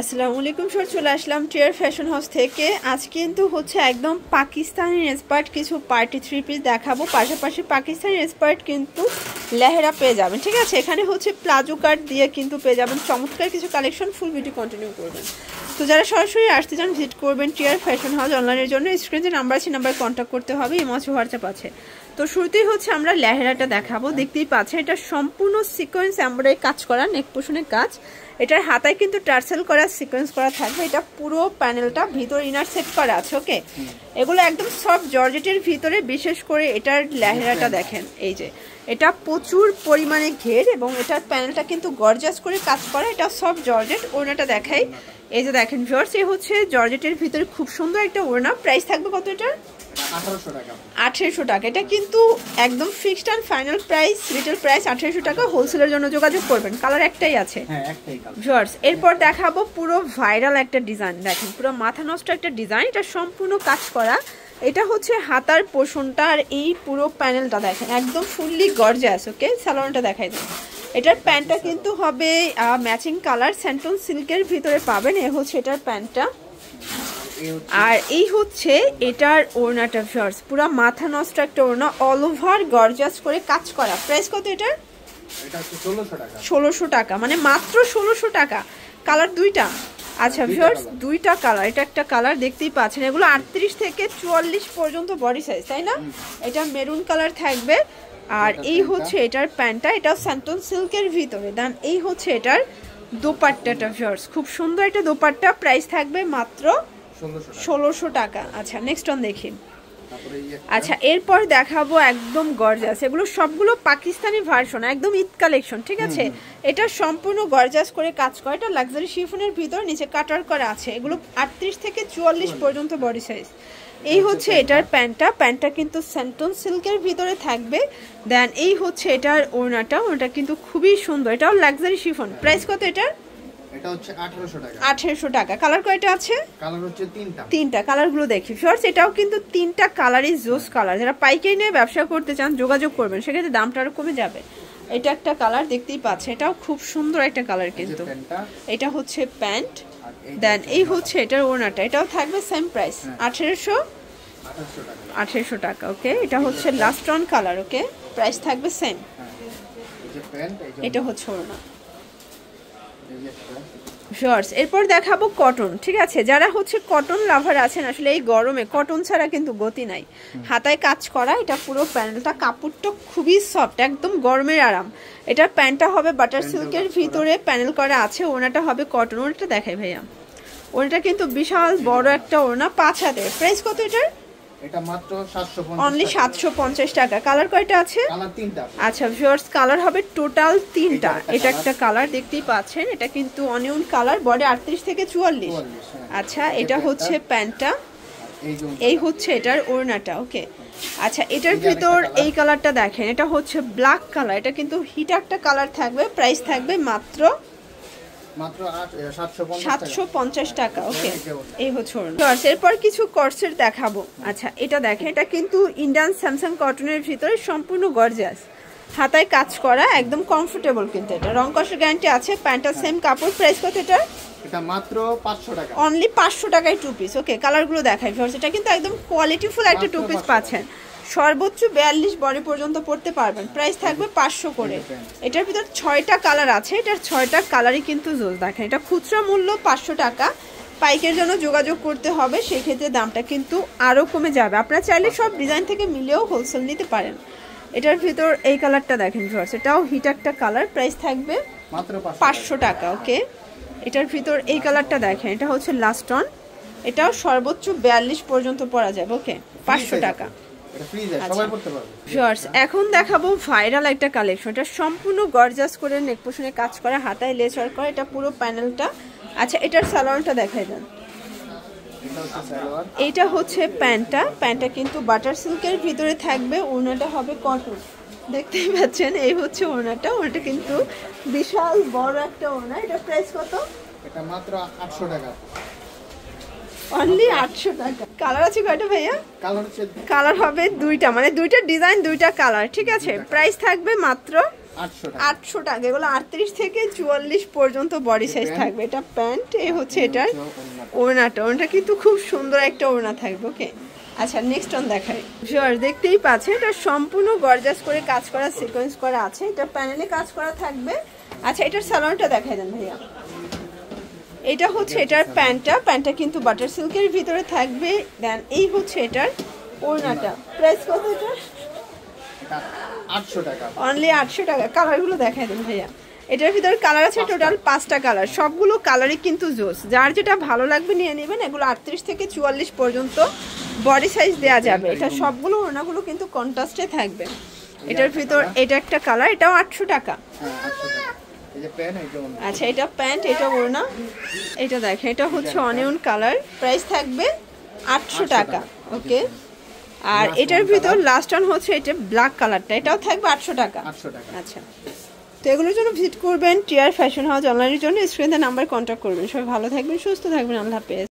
আসসালামু আলাইকুম স্যার, চলে আসলাম টিয়ার ফ্যাশন হাউস থেকে। আজ কিন্তু হচ্ছে একদম পাকিস্তানি ইন্সপায়ার্ড কিছু পার্টি থ্রি পিস দেখাবো, পাশাপাশি পাকিস্তানি ইন্সপায়ার্ড কিন্তু লেহেরা পেয়ে যাবেন। ঠিক আছে, এখানে হচ্ছে প্লাজো কাট দিয়ে কিন্তু পেয়ে যাবেন চমৎকার কিছু কালেকশন। ফুল ভিডিও কন্টিনিউ করবেন। তো যারা সরাসরি আসতে চান ভিজিট করবেন টিয়ার ফ্যাশন হাউস। অনলাইনের জন্য স্ক্রিনে যে নাম্বার আছে নাম্বারে কন্ট্যাক্ট করতে হবে, ইমো হোয়াটসঅ্যাপ আছে। তো শুরুতেই হচ্ছে আমরা লেহেরাটা দেখাবো। দেখতেই পাচ্ছেন এটা সম্পূর্ণ সিকোয়েন্স এমব্রয়ডারি কাজ করা, নেক পোর্শনের কাজ। এটার হাতায় কিন্তু টার্সেল করা সিকোয়েন্স করা থাকবে। এটা পুরো প্যানেলটা ভিতর ইনার সেট করা আছে। ওকে, এগুলো একদম সফট জর্জেটের ভিতরে। বিশেষ করে এটার লেহেরাটা দেখেন, এই যে এটা প্রচুর পরিমাণে ঘের এবং এটার প্যানেলটা কিন্তু গর্জাস করে কাজ করা। এটা সফট জর্জেট। ওড়নাটা দেখাই, এই যে দেখেন ভিউয়ার্স, এই হচ্ছে জর্জেটের ভিতরে খুব সুন্দর একটা ওড়না। প্রাইস থাকবে কত এটার? 1800 টাকা। এটা কিন্তু একদম fixed and final price, retail price 1800 টাকা। হোলসেলের জন্য যোগাযোগ করবেন। কালার একটাই আছে ভিউয়ার্স। এরপর দেখাবো পুরো ভাইরাল একটা ডিজাইন। দেখেন পুরো মাথা নষ্ট একটা ডিজাইন। এটা সম্পূর্ণ কাজ করা। এটা হচ্ছে হাতার পোর্শনটা, আর এই পুরো প্যানেলটা দেখেন একদম ফুললি গর্জিয়াস। ওকে, সালোয়ারটা দেখাই দেন। এটার প্যান্টটা কিন্তু হবে ম্যাচিং কালার, স্যান্টন সিল্কের ভিতরে পাবেন। এ হচ্ছে এটার প্যান্টটা, আর এই হচ্ছে এটার ওড়নাটা ভিউয়ার্স। পুরো মাথা নষ্ট একটা ওড়না, অল ওভার গর্জিয়াস করে কাজ করা। প্রাইস কত এটার? এটা হচ্ছে 1600 টাকা। 1600 টাকা, মানে মাত্র 1600 টাকা। কালার দুইটা? আচ্ছা ভিউয়ার্স, দুইটা কালার। এটা একটা কালার দেখতেই পাচ্ছেন। এগুলো 38 থেকে 44 পর্যন্ত বডি সাইজ, তাই না? এটা মেরুন কালার থাকবে। আর এই হচ্ছে এটার প্যান্টটা, এটাও স্যান্টন সিল্কের ভিতরে। দেন এই হচ্ছে এটার দোপাট্টাটা ভিউয়ার্স, খুব সুন্দর একটা দোপাট্টা। প্রাইস থাকবে মাত্র 1600 টাকা। আচ্ছা নেক্সট ওয়ান দেখি। আচ্ছা এরপর দেখাবো একদম গর্জাস। এগুলো সবগুলো পাকিস্তানি ভার্সন, একদম ঈদ কালেকশন। ঠিক আছে, এটা সম্পূর্ণ গর্জাস করে কাজ করে। এটা লাক্সারি শিফনের ভিতর নিচে কাটার করা আছে। এগুলো 38 থেকে 44 পর্যন্ত বডি সাইজ। এই হচ্ছে এটার প্যান্টটা, প্যান্টটা কিন্তু স্যান্টন সিল্কের ভিতরে থাকবে। দেন এই হচ্ছে এটার ওড়নাটা, ওটা কিন্তু খুবই সুন্দর। এটাও লাক্সারি শিফন। প্রাইস কত এটার? এটা হচ্ছে 1800 টাকা। 1800 টাকা। কালার কয়টা আছে? কালার হচ্ছে তিনটা। কালারগুলো দেখি ভিউয়ার্স। এটাও কিন্তু তিনটা কালারই জোস কালার। যারা পাইকারি নিয়ে ব্যবসা করতে চান যোগাযোগ করবেন, সেক্ষেত্রে দামটা আরো কমে যাবে। এটা একটা কালার দেখতেই পাচ্ছেন, এটাও খুব সুন্দর একটা কালার কিন্তু। এটা হচ্ছে প্যান্ট। দেন এই হচ্ছে এটার ওড়নাটা, এটাও থাকবে সেম প্রাইস 1800 টাকা। ওকে, এটা হচ্ছে last on colour. Okay, price থাকবে সেম। এটা হচ্ছে ওড়না ভিউয়ার্স। এরপর দেখাবো কটন। ঠিক আছে, যারা হচ্ছে কটন লাভার আছেন, আসলে এই গরমে কটন ছাড়া কিন্তু গতি নাই। হাতায় কাজ করা, এটা পুরো প্যানেলটা, কাপড়টা খুবই সফট, একদম গরমের আরাম। এটার প্যান্টটা হবে বাটার সিল্কের ভিতরে প্যানেল করা আছে। ওড়নাটা হবে কটন। ওড়নাটা দেখাই ভাইয়া, ওড়নাটা কিন্তু বিশাল বড় একটা ওড়না, 5 হাতের। প্রাইস কত এটার? এটা মাত্র 750 অনলি 750 টাকা। কালার কয়টা আছে? কালার তিনটা। আচ্ছা ভিউয়ার্স, কালার হবে টোটাল তিনটা। এটা একটা কালার দেখতেই পাচ্ছেন, এটা কিন্তু অনিয়ন কালার, বডি 38 থেকে 44। আচ্ছা এটা হচ্ছে প্যান্টটা, এই হচ্ছে এটার ওড়নাটা। ওকে, আচ্ছা এটার ভিতর এই কালারটা দেখেন, এটা হচ্ছে ব্ল্যাক কালার। এটা কিন্তু হিট একটা কালার থাকবে। প্রাইস থাকবে মাত্র 750 টাকা। ওকে, এই হচ্ছে এরপর কিছু কর্সেট দেখাবো। আচ্ছা এটা দেখেন, এটা কিন্তু ইন্ডিয়ান স্যামসাং কটনের ভিতরে সম্পূর্ণ গর্জিয়াস, হাতায় কাজ করা, একদম কমফোর্টেবল। কিন্তু এটা রং কষের গ্যারান্টি আছে। প্যান্টটা সেম কাপড়। প্রাইস কত এটা? এটা মাত্র 500 টাকা। অনলি 500 টাকায় টু পিস। ওকে, কালারগুলো দেখাই ভিউয়ার্স। এটা কিন্তু একদম কোয়ালিটিফুল একটা টু পিস পাচ্ছেন। সর্বোচ্চ 42 বডি পর্যন্ত পড়তে পারবেন। প্রাইস থাকবে 500 করে। এটার ভিতর 6টা কালার আছে। এটার 6টা কালারই কিন্তু জোস। দেখেন এটা খুচরা মূল্য 500 টাকা। পাইকের জন্য যোগাযোগ করতে হবে, সেই ক্ষেত্রে দামটা কিন্তু আরও কমে যাবে। আপনারা চাইলে সব ডিজাইন থেকে মিলেও হোলসেল নিতে পারেন। এটার ভিতর এই কালারটা দেখেন ভিউয়ার্স, এটাও হিট একটা কালার। প্রাইস থাকবে মাত্র 500 টাকা। ওকে, এটার ভিতর এই কালারটা দেখেন, এটা হচ্ছে লাস্ট অন। এটাও সর্বোচ্চ 42 পর্যন্ত পরা যাবে। ওকে, 500 টাকা। এখন দেখাবো ভাইরাল একটা কালেকশন। এটা সম্পূর্ণ গর্জাস করে নেক পোর্শনে কাজ করা, হাতায় লেস ওয়ার্ক করা, এটা পুরো প্যানেলটা। আচ্ছা এটার সালোয়ারটা দেখাই দেন। এটা হচ্ছে প্যান্টটা, প্যান্টটা কিন্তু বাটার সিল্কের ভিতরে থাকবে। ওড়নাটা হবে কটন, দেখতেই পাচ্ছেন। এই হচ্ছে ওড়নাটা, ওড়নাটা কিন্তু বিশাল বড় একটা ওড়না। এটা প্রাইস কত? এটা মাত্র 800 টাকা। অনলি 800 টাকা। কালার আছে কয়টা ভাইয়া? কালার হচ্ছে কালার হবে দুইটা, মানে দুইটা ডিজাইন দুইটা কালার। ঠিক আছে, প্রাইস থাকবে মাত্র 800 টাকা। এগুলো 38 থেকে 44 পর্যন্ত বডি সাইজ থাকবে। এটা প্যান্ট, এই হচ্ছে এটার ওড়নাটা। ওড়নাটা কিন্তু খুব সুন্দর একটা ওড়না থাকবে। ওকে, আচ্ছা নেক্সট অন দেখাই। ভিউয়ার্স দেখতেই পাচ্ছেন, এটা সম্পূর্ণ গর্জাস করে কাজ করা, সিকোয়েন্স করা আছে। এটা প্যানেলে কাজ করা থাকবে। আচ্ছা এটার সালোয়ারটা দেখাই দেন ভাইয়া। এটা হচ্ছে এটার প্যান্টটা কিন্তু বাটার সিল্কের ভিতরে থাকবে। দেন এই হচ্ছে এটার ওড়নাটা। প্রাইস কত এটা? 800 টাকা, অনলি 800 টাকা। কালারগুলো দেখাই দেন ভাইয়া। এটার ভিতরে কালার আছে টোটাল 5টা কালার। সবগুলো কালারই কিন্তু জোস, যার যেটা ভালো লাগবে নিয়ে নেবেন। এগুলো 38 থেকে 44 পর্যন্ত বডি সাইজ দেওয়া যাবে। এটা সবগুলো ওড়নাগুলো কিন্তু কন্ট্রাস্টে থাকবে। এটার ভিতর এটা একটা কালার, এটাও 800 টাকা। আচ্ছা এটা প্যান্ট, এটা ওড়না। এটা দেখেন, এটা হচ্ছে অনিয়ন কালার। প্রাইস থাকবে 800 টাকা। ওকে, আর এটার ভিতর লাস্ট ওয়ান হচ্ছে এটা ব্ল্যাক কালারটা, এটাও থাকবে 800 টাকা। আচ্ছা, তো এগুলোর জন্য ভিজিট করবেন টিআর ফ্যাশন হাউস। অনলাইনের জন্য স্ক্রিনে নাম্বার কন্ট্যাক্ট করবেন। সবাই ভালো থাকবেন, সুস্থ থাকবেন। আল্লাহ হাফেজ।